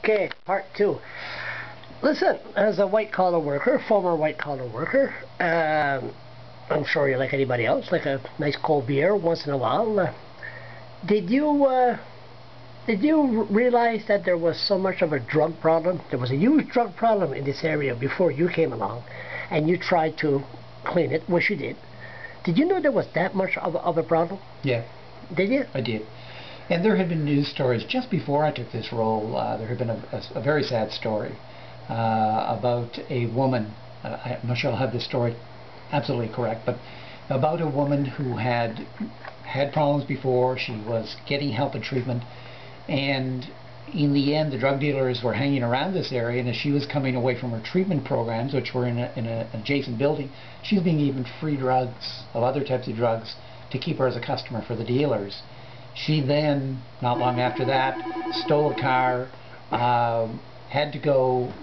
Okay, part two. Listen, as a white-collar worker, former white-collar worker, I'm sure you're like anybody else, like a nice cold beer once in a while. Did you realize that there was so much of a drug problem? There was a huge drug problem in this area before you came along, and you tried to clean it, which you did. Did you know there was that much of a problem? Yeah. Did you? I did. And there had been news stories just before I took this role. There had been a very sad story about a woman. I'm not sure I'll have this story absolutely correct, but about a woman who had problems before. She was getting help and treatment, and in the end the drug dealers were hanging around this area, and as she was coming away from her treatment programs, which were in an adjacent building, she was being given free drugs of other types of drugs to keep her as a customer for the dealers. She then, not long after that, stole a car, had to go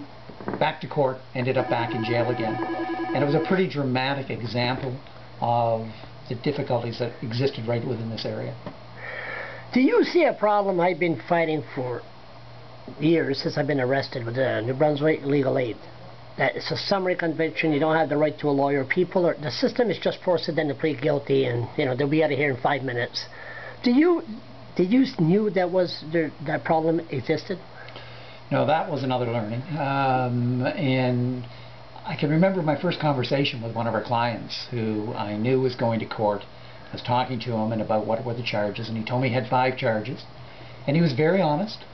back to court, ended up back in jail again. And it was a pretty dramatic example of the difficulties that existed right within this area. Do you see a problem I've been fighting for years since I've been arrested with the New Brunswick legal aid? That it's a summary conviction, you don't have the right to a lawyer. The system is just forced them to plead guilty, and they'll be out of here in 5 minutes. Did you knew that problem existed? No, that was another learning. And I can remember my first conversation with one of our clients who I knew was going to court. I was talking to him and about what were the charges, and he told me he had 5 charges. And he was very honest.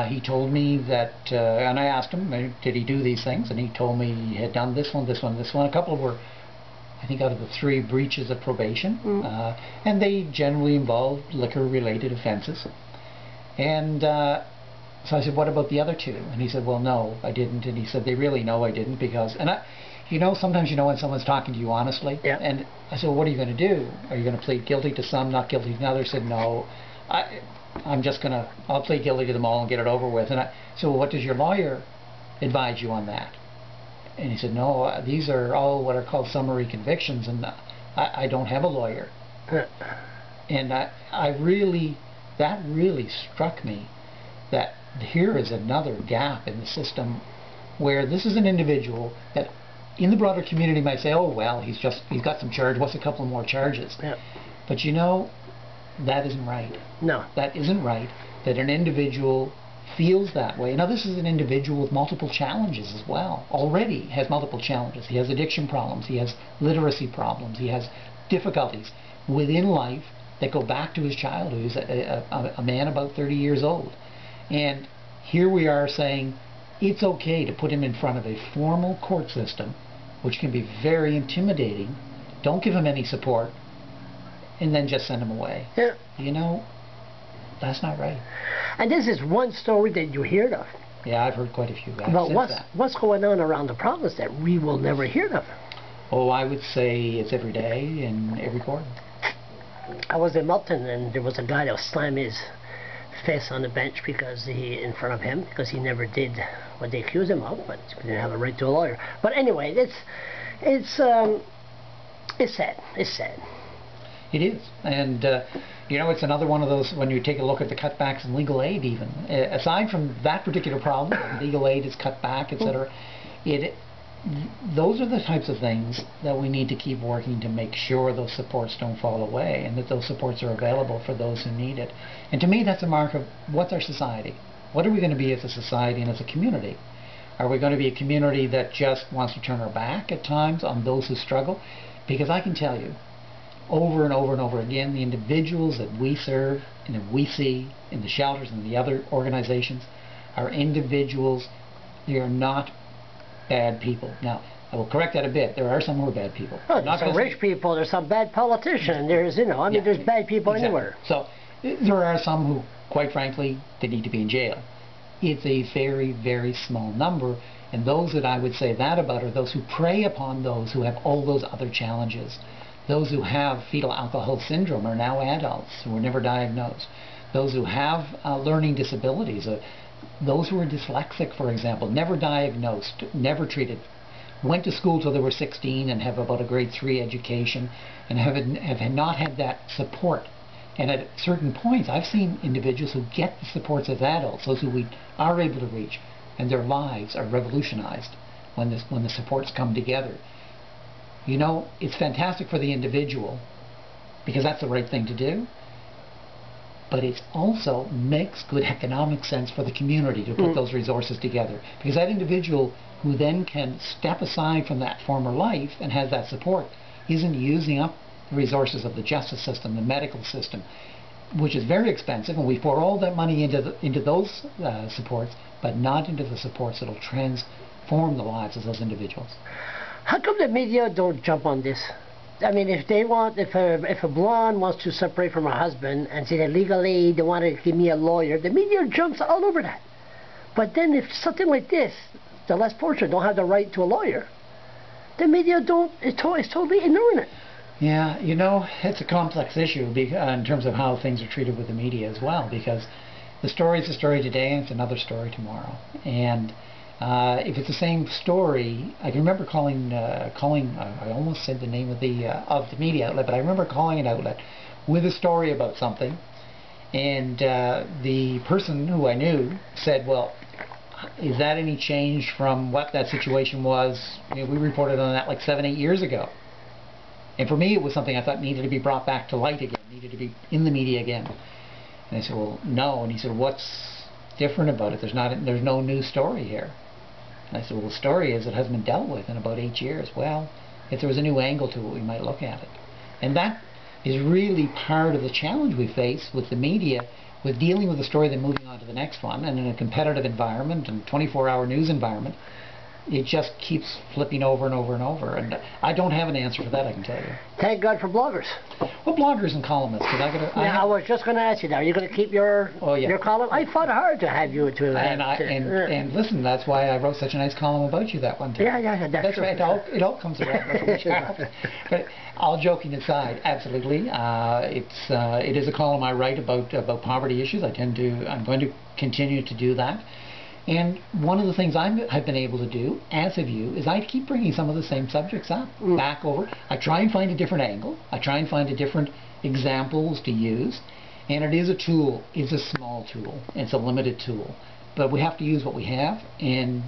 He told me that, and I asked him, did he do these things? And he told me he had done this one, this one, this one. A couple were, I think, out of the 3 breaches of probation. And they generally involved liquor-related offenses. And so I said, what about the other 2? And he said, well, no, I didn't. And he said, they really know I didn't because... And sometimes when someone's talking to you honestly. Yeah. And I said, well, what are you going to do? Are you going to plead guilty to some, not guilty to another? He said, no, I'll plead guilty to them all and get it over with. And I said, well, what does your lawyer advise you on that? And he said, no, these are all what are called summary convictions, and I don't have a lawyer. And that really struck me, that here is another gap in the system where this is an individual that in the broader community might say, oh, well, he's got some charge, what's a couple more charges? Yeah. But that isn't right. No. That isn't right, that an individual feels that way. Now, this is an individual with multiple challenges as well. Already has multiple challenges. He has addiction problems. He has literacy problems. He has difficulties within life that go back to his childhood. He's a man about 30 years old. And here we are saying it's okay to put him in front of a formal court system, which can be very intimidating. Don't give him any support, and then just send him away. Yeah. That's not right. And this is one story that you heard of. Yeah, I've heard quite a few. But what's going on around the province that we will never hear of? Oh, I would say it's every day in every court. I was in Milton, and there was a guy that was slamming his face on the bench because in front of him, because he never did what they accused him of, but he didn't have a right to a lawyer. But anyway, it's sad. It's sad. It is, and it's another one of those, when you take a look at the cutbacks in legal aid even, aside from that particular problem, legal aid is cut back, etc., those are the types of things that we need to keep working to make sure those supports don't fall away, and that those supports are available for those who need it. And to me, that's a mark of what's our society. What are we going to be as a society and as a community? Are we going to be a community that just wants to turn our back at times on those who struggle? Because I can tell you, over and over and over again, the individuals that we serve and that we see in the shelters and the other organizations are individuals. They are not bad people. Now, I will correct that a bit. There are some who are bad people. Oh, there's some rich people, there's some bad politicians, there's, there's bad people anywhere. So, there are some who, quite frankly, they need to be in jail. It's a very, very small number, and those that I would say that about are those who prey upon those who have all those other challenges. Those who have fetal alcohol syndrome are now adults who were never diagnosed. Those who have learning disabilities, those who are dyslexic, for example, never diagnosed, never treated, went to school till they were 16 and have about a grade 3 education and have not had that support And at certain points, I've seen individuals who get the supports as adults, those who we are able to reach, and their lives are revolutionized when the supports come together. You know, it's fantastic for the individual because that's the right thing to do, but it also makes good economic sense for the community to put those resources together, because that individual who then can step aside from that former life and has that support isn't using up the resources of the justice system, the medical system, which is very expensive, and we pour all that money into those supports, but not into the supports that will transform the lives of those individuals. How come the media don't jump on this? I mean, if a blonde wants to separate from her husband and say that legally they want to give me a lawyer, the media jumps all over that. But then if something like this, the less fortunate don't have the right to a lawyer, the media is totally ignoring it. Yeah, you know, it's a complex issue in terms of how things are treated with the media as well, because the story is a story today and it's another story tomorrow. And if it's the same story, I can remember calling, I almost said the name of the media outlet, but I remember calling an outlet with a story about something, and the person who I knew said, well, is that any change from what that situation was? You know, we reported on that like 7-8 years ago. And for me, it was something I thought needed to be brought back to light again, needed to be in the media again. And I said, well, no. And he said, what's different about it? There's no new story here. And I said, well, the story is it hasn't been dealt with in about 8 years. Well, if there was a new angle to it, we might look at it. And that is really part of the challenge we face with the media, with dealing with the story, then moving on to the next one. And in a competitive environment and 24-hour news environment, it just keeps flipping over and over and over. And I don't have an answer for that, I can tell you. Thank God for bloggers. Well, bloggers and columnists. I was just going to ask you now. Are you going to keep your column? I fought hard to have you to. And listen, that's why I wrote such a nice column about you that one time. Yeah, that's right. It all comes around. But all joking aside, absolutely, it is a column I write about poverty issues. I'm going to continue to do that. And one of the things I've been able to do, as have you, is I keep bringing some of the same subjects up, back over. I try and find a different angle. I try and find different examples to use. And it is a tool. It's a small tool. It's a limited tool. But we have to use what we have. And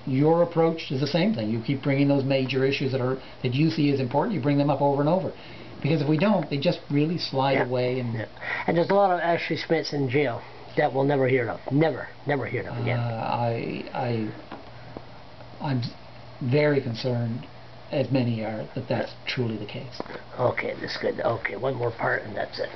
your approach is the same thing. You keep bringing those major issues that you see as important. You bring them up over and over. Because if we don't, they just really slide away. And there's a lot of Ashley Smiths in jail that we'll never hear of. Never hear of again. I'm very concerned, as many are, that that's truly the case. Okay, that's good. Okay, one more part and that's it.